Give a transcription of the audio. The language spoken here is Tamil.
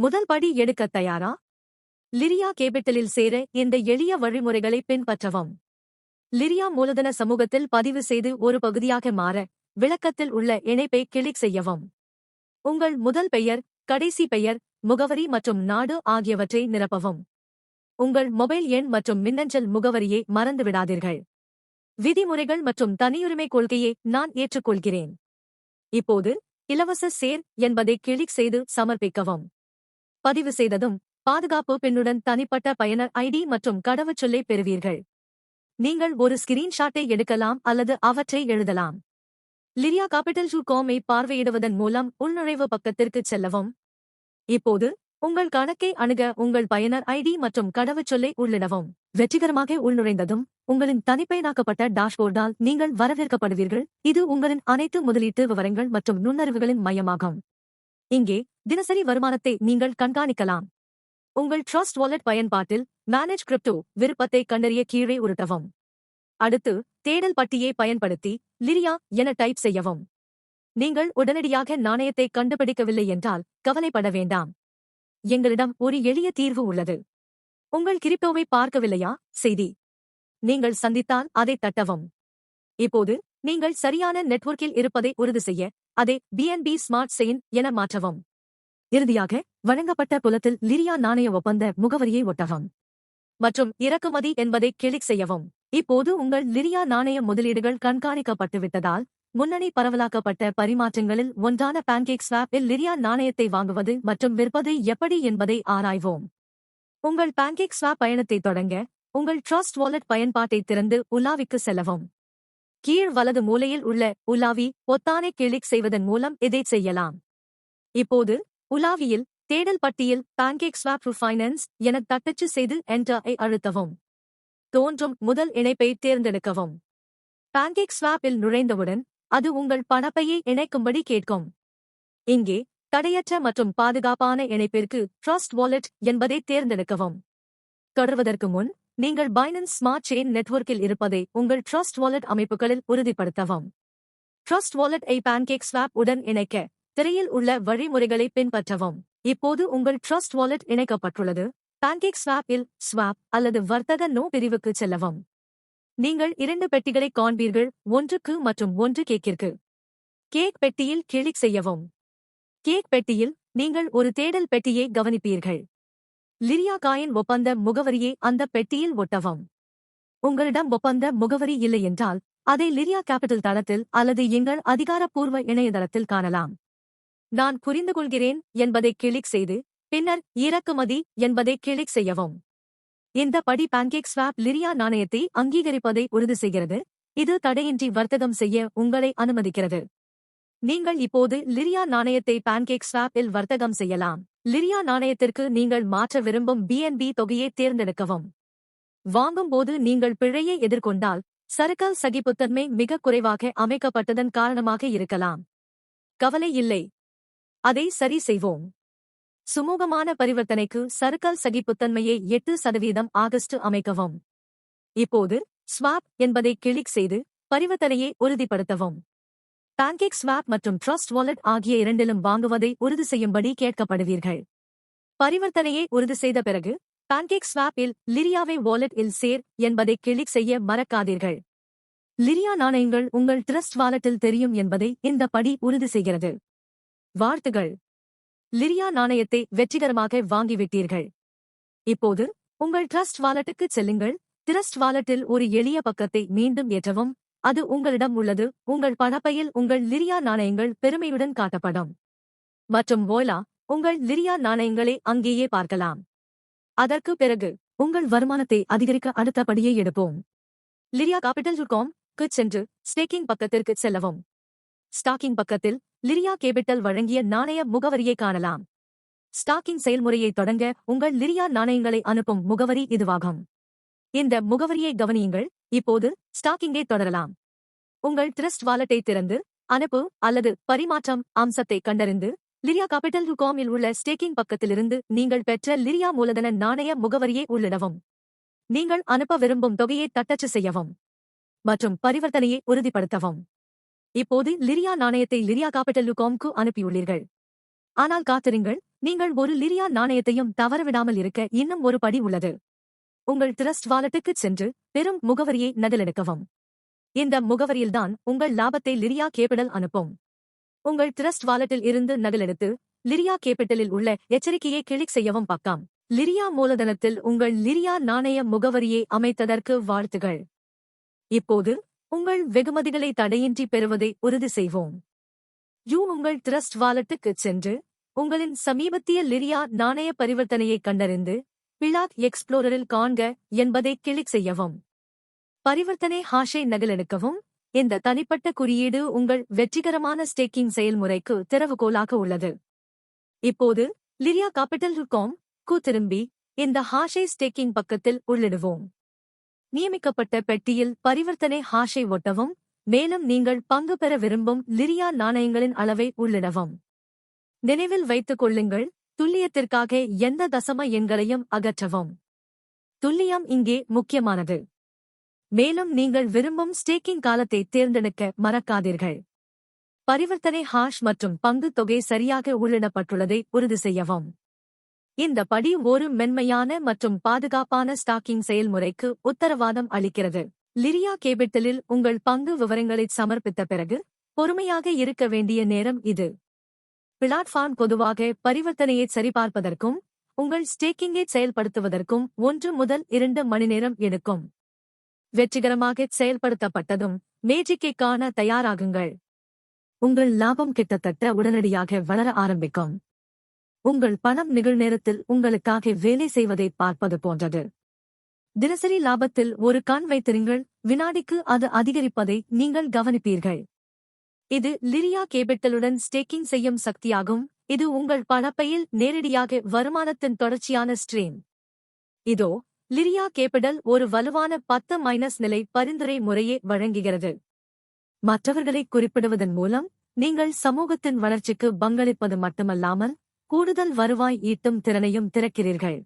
முதல் படி எடுக்க தயாரா? லிரியா கேபிட்டலில் சேர இந்த எளிய வழிமுறைகளை பின்பற்றவும். லிரியா மூலதன சமூகத்தில் பதிவு செய்து ஒரு பகுதியாக மாற விளக்கத்தில் உள்ள இணைப்பை கிளிக் செய்யவும். உங்கள் முதல் பெயர், கடைசி பெயர், முகவரி மற்றும் நாடு ஆகியவற்றை நிரப்பவும். உங்கள் மொபைல் எண் மற்றும் மின்னஞ்சல் முகவரியை மறந்துவிடாதீர்கள். விதிமுறைகள் மற்றும் தனியுரிமை கொள்கையை நான் ஏற்றுக்கொள்கிறேன். இப்போது இலவச சேர் என்பதை கிளிக் செய்து சமர்ப்பிக்கவும். பதிவு செய்ததும் பாதுகாப்பு பின்னுடன் தனிப்பட்ட பயனர் ஐடி மற்றும் கடவுச்சொல்லை பெறுவீர்கள். நீங்கள் ஒரு ஸ்கிரீன்ஷாட்டை எடுக்கலாம் அல்லது அவற்றை எழுதலாம். LyriaCapital.com ஐ பார்வையிடுவதன் மூலம் உள்நுழைவு பக்கத்திற்குச் செல்லவும். இப்போது உங்கள் கணக்கை அணுக உங்கள் பயனர் ஐடி மற்றும் கடவுச்சொல்லை உள்ளிடவும். வெற்றிகரமாக உள்நுழைந்ததும் உங்களின் தனிப்பயனாக்கப்பட்ட டாஷ்போர்டால் நீங்கள் வரவேற்கப்படுவீர்கள். இது உங்களின் அனைத்து முதலீட்டு விவரங்கள் மற்றும் நுண்ணறிவுகளின் மையமாகும். இங்கே தினசரி வருமானத்தை நீங்கள் கண்காணிக்கலாம். உங்கள் ட்ரஸ்ட் வாலெட் பயன்பாட்டில் மேனேஜ் கிரிப்டோ விருப்பத்தை கண்டறிய கீழே உருட்டவும். அடுத்து தேடல் பட்டியை பயன்படுத்தி லிரியா என டைப் செய்யவும். நீங்கள் உடனடியாக நாணயத்தை கண்டுபிடிக்கவில்லை என்றால் கவலைப்பட வேண்டாம். எங்களிடம் ஒரு எளிய தீர்வு உள்ளது. உங்கள் கிரிப்டோவை பார்க்கவில்லையா? செய்தி நீங்கள் சந்தித்தால் அதை தட்டவும். இப்போது நீங்கள் சரியான நெட்வொர்க்கில் இருப்பதை உறுதி செய்ய அதை BNB ஸ்மார்ட் செயின் என மாற்றவும். இறுதியாக வழங்கப்பட்ட புலத்தில் லிரியா நாணய ஒப்பந்த முகவரியை ஒட்டவும் மற்றும் இறக்குமதி என்பதை கிளிக் செய்யவும். இப்போது உங்கள் லிரியா நாணய முதலீடுகள் கண்காணிக்கப்பட்டுவிட்டதால் முன்னணி பரவலாக்கப்பட்ட பரிமாற்றங்களில் ஒன்றான PancakeSwap இல் லிரியா நாணயத்தை வாங்குவது மற்றும் விற்பது எப்படி என்பதை ஆராய்வோம். உங்கள் PancakeSwap பயணத்தை தொடங்க உங்கள் ட்ரஸ்ட் வாலெட் பயன்பாட்டை திறந்து உலாவிக்கு செல்லவும். கீழ் வலது மூலையில் உள்ள உலாவி பொத்தானை கிளிக் செய்வதன் மூலம் இதைச் செய்யலாம். இப்போது உலாவியில் தேடல் பட்டியில் PancakeSwap Finance என தட்டச்சு செய்து Enter ஐ அழுத்தவும். தோன்றும் முதல் இணைப்பை தேர்ந்தெடுக்கவும். PancakeSwap இல் நுழைந்தவுடன் அது உங்கள் பணப்பையை இணைக்கும்படி கேட்கும். இங்கே தடையற்ற மற்றும் பாதுகாப்பான இணைப்பிற்கு ட்ரஸ்ட் வாலெட் என்பதை தேர்ந்தெடுக்கவும். தொடர்வதற்கு முன் நீங்கள் பைனான்ஸ் ஸ்மார்ட் செயின் நெட்வொர்க்கில் இருப்பதை உங்கள் ட்ரஸ்ட் வாலெட் அமைப்புகளில் உறுதிப்படுத்தவும். ட்ரஸ்ட் வாலெட் ஐ PancakeSwap உடன் இணைக்க திரையில் உள்ள வழிமுறைகளை பின்பற்றவும். இப்போது உங்கள் ட்ரஸ்ட் வாலெட் இணைக்கப்பட்டுள்ளது. PancakeSwap இல் ஸ்வாப் அல்லது வர்த்தக நோ பிரிவுக்கு செல்லவும். நீங்கள் 2 பெட்டிகளை காண்பீர்கள், ஒன்றுக்கு மற்றும் ஒன்று கேக்கிற்கு. கேக் பெட்டியில் கிளிக் செய்யவும். கேக் பெட்டியில் நீங்கள் ஒரு தேடல் பெட்டியை கவனிப்பீர்கள். லிரியா காயின் ஒப்பந்த முகவரியை அந்த பெட்டியில் ஒட்டவும். உங்களிடம் ஒப்பந்த முகவரி இல்லை என்றால் அதை லிரியா கேபிட்டல் தளத்தில் அல்லது எங்கள் அதிகாரப்பூர்வ இணையதளத்தில் காணலாம். நான் புரிந்துகொள்கிறேன் என்பதை கிளிக் செய்து பின்னர் இறக்குமதி என்பதை கிளிக் செய்யவும். இந்த படி PancakeSwap லிரியா நாணயத்தை அங்கீகரிப்பதை உறுதி செய்கிறது. இது தடையின்றி வர்த்தகம் செய்ய உங்களை அனுமதிக்கிறது. நீங்கள் இப்போது லிரியா நாணயத்தை PancakeSwap இல் வர்த்தகம் செய்யலாம். லிரியா நாணயத்திற்கு நீங்கள் மாற்ற விரும்பும் BNB தொகையை தேர்ந்தெடுக்கவும். வாங்கும்போது நீங்கள் பிழையை எதிர்கொண்டால் சரக்கல் சகிப்புத்தன்மை மிக குறைவாக அமைக்கப்பட்டதன் காரணமாக இருக்கலாம். கவலை இல்லை, அதை சரி செய்வோம். சுமூகமான பரிவர்த்தனைக்கு சரக்கல் சகிப்புத்தன்மையை 8% ஆகஸ்ட் அமைக்கவும். இப்போது ஸ்வாப் என்பதை கிளிக் செய்து பரிவர்த்தனையை உறுதிப்படுத்தவும். PancakeSwap மற்றும் ட்ரஸ்ட் வாலெட் ஆகிய இரண்டிலும் வாங்குவதை உறுதி செய்யும்படி கேட்கப்படுவீர்கள். பரிவர்த்தனையை உறுதி செய்த பிறகு PancakeSwap இல் லிரியாவை வாலெட் இல் சேர் என்பதை கிளிக் செய்ய மறக்காதீர்கள். லிரியா நாணயங்கள் உங்கள் ட்ரஸ்ட் வாலெட்டில் தெரியும் என்பதை இந்த படி உறுதி செய்கிறது. வாழ்த்துகள், லிரியா நாணயத்தை வெற்றிகரமாக வாங்கிவிட்டீர்கள். இப்போது உங்கள் ட்ரஸ்ட் வாலெட்டுக்குச் செல்லுங்கள். ட்ரஸ்ட் வாலெட்டில் ஒரு எளிய பக்கத்தை மீண்டும் ஏற்றவும். அது உங்களிடம் உள்ளது. உங்கள் பணப்பையில் உங்கள் லிரியா நாணயங்கள் பெருமையுடன் காட்டப்படும். மற்றும் voila, உங்கள் லிரியா நாணயங்களை அங்கேயே பார்க்கலாம். அதற்கு பிறகு உங்கள் வருமானத்தை அதிகரிக்க அடுத்த படியை எடுப்போம். LyriaCapital.com க்கு சென்று ஸ்டேக்கிங் பக்கத்திற்கு செல்லவும். ஸ்டாக்கிங் பக்கத்தில் லிரியா கேபிட்டல் வழங்கிய நாணய முகவரியை காணலாம். ஸ்டாக்கிங் செயல்முறையை தொடங்க உங்கள் லிரியா நாணயங்களை அனுப்பும் முகவரி இதுவாகும். இந்த முகவரியை கவனியுங்கள். இப்போது ஸ்டாக்கிங்கை தொடரலாம். உங்கள் ட்ரஸ்ட் வாலெட்டை திறந்து அனுப்பு அல்லது பரிமாற்றம் அம்சத்தை கண்டறிந்து LyriaCapital.com இல் உள்ள ஸ்டேக்கிங் பக்கத்திலிருந்து நீங்கள் பெற்ற லிரியா மூலதன நாணய முகவரியை உள்ளிடவும். நீங்கள் அனுப்ப விரும்பும் தொகையை தட்டச்சு செய்யவும் மற்றும் பரிவர்த்தனையை உறுதிப்படுத்தவும். இப்போது லிரியா நாணயத்தை LyriaCapital.com க்கு அனுப்பியுள்ளீர்கள். ஆனால் காத்திருங்கள், நீங்கள் ஒரு லிரியா நாணயத்தையும் தவறவிடாமல் இருக்க இன்னும் ஒரு படி உள்ளது. உங்கள் ட்ரஸ்ட் வாலெட்டுக்குச் சென்று பெரும் முகவரியை நகலெடுக்கவும். இந்த முகவரியில்தான் உங்கள் லாபத்தை லிரியா கேபிடல் அனுப்பும். உங்கள் ட்ரஸ்ட் வாலெட்டில் இருந்து நகலெடுத்து லிரியா கேபிட்டலில் உள்ள எச்சரிக்கையை கிளிக் செய்யவும். பக்கம் லிரியா மூலதனத்தில் உங்கள் லிரியா நாணய முகவரியை அமைத்ததற்கு வாழ்த்துகள். இப்போது உங்கள் வெகுமதிகளை தடையின்றி பெறுவதை உறுதி செய்வோம். உங்கள் ட்ரஸ்ட் வாலெட்டுக்குச் சென்று உங்களின் சமீபத்திய லிரியா நாணய பரிவர்த்தனையை கண்டறிந்து பிளாக் எக்ஸ்ப்ளோரரில் காண்க என்பதை கிளிக் செய்யவும். பரிவர்த்தனை ஹாஷை நகலெடுக்கவும். இந்த தனிப்பட்ட குறியீடு உங்கள் வெற்றிகரமான ஸ்டேக்கிங் செயல்முறைக்கு திறவுகோலாக உள்ளது. இப்போது லிரியா capital.com-க்கு திரும்பி இந்த ஹாஷை ஸ்டேக்கிங் பக்கத்தில் உள்ளிடுவோம். நியமிக்கப்பட்ட பெட்டியில் பரிவர்த்தனை ஹாஷை ஒட்டவும். மேலும் நீங்கள் பங்கு பெற விரும்பும் லிரியா நாணயங்களின் அளவை உள்ளிடவும். நினைவில் வைத்துக் கொள்ளுங்கள், துல்லியத்திற்காக எந்த தசம எண்களையும் அகற்றவும். துல்லியம் இங்கே முக்கியமானது. மேலும் நீங்கள் விரும்பும் ஸ்டேக்கிங் காலத்தை தேர்ந்தெடுக்க மறக்காதீர்கள். பரிவர்த்தனை ஹாஷ் மற்றும் பங்கு தொகை சரியாக உள்ளிடப்பட்டுள்ளதை உறுதி செய்யவும். இந்த படி ஒரு மென்மையான மற்றும் பாதுகாப்பான ஸ்டாக்கிங் செயல்முறைக்கு உத்தரவாதம் அளிக்கிறது. லிரியா கேபிட்டலில் உங்கள் பங்கு விவரங்களை சமர்ப்பித்த பிறகு பொறுமையாக இருக்க வேண்டிய நேரம் இது. பிளாட்ஃபார்ம் பொதுவாக பரிவர்த்தனையை சரிபார்ப்பதற்கும் உங்கள் ஸ்டேக்கிங்கை செயல்படுத்துவதற்கும் 1 முதல் 2 மணி நேரம் எடுக்கும். வெற்றிகரமாக செயல்படுத்தப்பட்டதும் மேஜிக்கை காண தயாராகுங்கள். உங்கள் லாபம் கிட்டத்தட்ட உடனடியாக வளர ஆரம்பிக்கும். உங்கள் பணம் நிகழ்நேரத்தில் உங்களுக்காக வேலை செய்வதை பார்ப்பது போன்றது. தினசரி லாபத்தில் ஒரு கண் வைத்திருங்கள், வினாடிக்கு அது அதிகரிப்பதை நீங்கள் கவனிப்பீர்கள். இது லிரியா கேபிட்டலுடன் ஸ்டேக்கிங் செய்யும் சக்தியாகும். இது உங்கள் பணப்பையில் நேரடியாக வருமானத்தின் தொடர்ச்சியான ஸ்ட்ரீம். இதோ லிரியா கேபிட்டல் ஒரு வலுவான 10- நிலை பரிந்துரை முறையை வழங்குகிறது. மற்றவர்களை குறிப்பிடுவதன் மூலம் நீங்கள் சமூகத்தின் வளர்ச்சிக்கு பங்களிப்பது மட்டுமல்லாமல் கூடுதல் வருவாய் ஈட்டும் திறனையும் திறக்கிறீர்கள்.